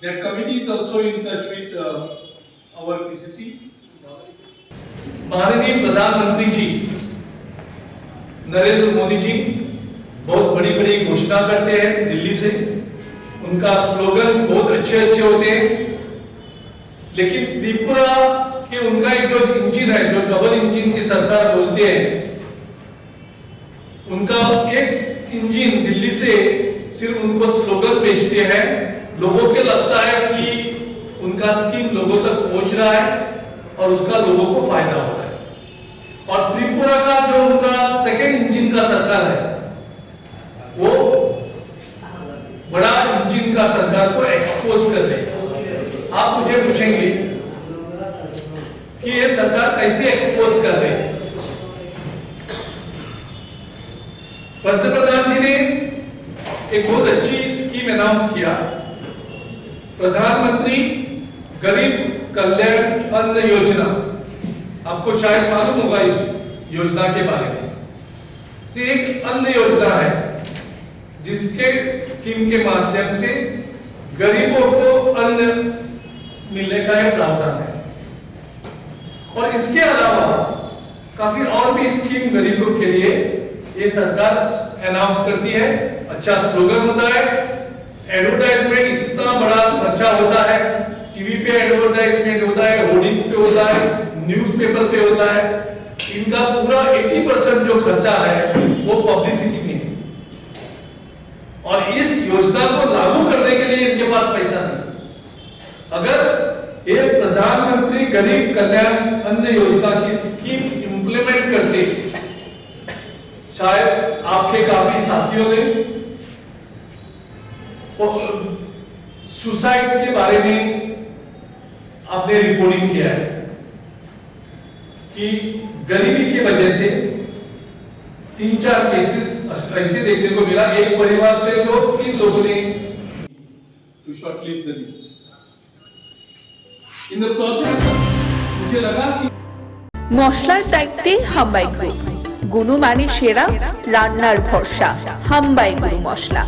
That committee is also in touch with our PCC. माननीय प्रधानमंत्री जी नरेंद्र मोदी जी बहुत बड़ी बड़ी घोषणा करते हैं दिल्ली से, उनका स्लोगन्स बहुत अच्छे अच्छे होते हैं, लेकिन त्रिपुरा के उनका एक जो इंजन है, जो डबल इंजन की सरकार बोलते हैं, उनका एक इंजन दिल्ली से सिर्फ उनको स्लोगन भेजते हैं, लोगों को लगता है कि उनका स्कीम लोगों तक पहुंच रहा है और उसका लोगों को फायदा हो रहा है। और त्रिपुरा का जो उनका सेकेंड इंजन का सरकार है, वो बड़ा इंजन का सरकार को एक्सपोज कर रहे हैं। आप मुझे पूछेंगे कि ये सरकार कैसे एक्सपोज कर रही है? पंतप्रधान जी ने एक बहुत अच्छी स्कीम अनाउंस किया, प्रधानमंत्री गरीब कल्याण अन्न योजना। आपको शायद मालूम होगा इस योजना के बारे में। से एक अन्न योजना है जिसके स्कीम के माध्यम से गरीबों को अन्न मिलने का एक प्रावधान है। और इसके अलावा काफी और भी स्कीम गरीबों के लिए ये सरकार अनाउंस करती है। अच्छा स्लोगन होता है, एडवर्टाइजमेंट इतना बड़ा खर्चा होता है, टीवी पे एडवर्टाइजमेंट होता है, होर्डिंग्स पे होता है, न्यूज़पेपर पे होता है। इनका पूरा 80% जो खर्चा है वो पब्लिसिटी में है। और इस योजना को लागू करने के लिए इनके पास पैसा नहीं। अगर ये प्रधानमंत्री गरीब कल्याण अन्न योजना की स्कीम इंप्लीमेंट करते, शायद आपके काफी साथियों ने सुसाइड्स के बारे में आपने रिपोर्टिंग किया है कि गरीबी की वजह से 3-4 केसेस ऐसे देखने को मिला। एक परिवार से तो 3 लोगों ने to shortlist the news. In the process मुझे लगा कि মশলার দায়িত্বে হাম্বাই গ্রুপ, গুণমানে সেরা, রান্নার ভরসা হাম্বাই গুরু মশলা।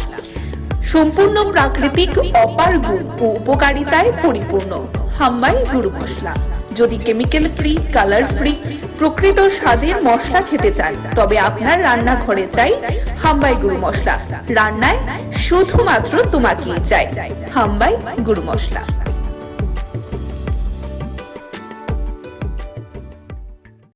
সম্পূর্ণ প্রাকৃতিক অপার গুণ ও উপকারিতায় পরিপূর্ণ হাম্বাই গুরু মশলা। যদি কেমিক্যাল ফ্রি, কালার ফ্রি, প্রকৃত স্বাদের মশলা খেতে চান, তবে আপনার রান্নাঘরে চাই হাম্বাই গুরু মশলা। রান্নায় শুধুমাত্র তোমাকেই চাই হাম্বাই গুরু মশলা।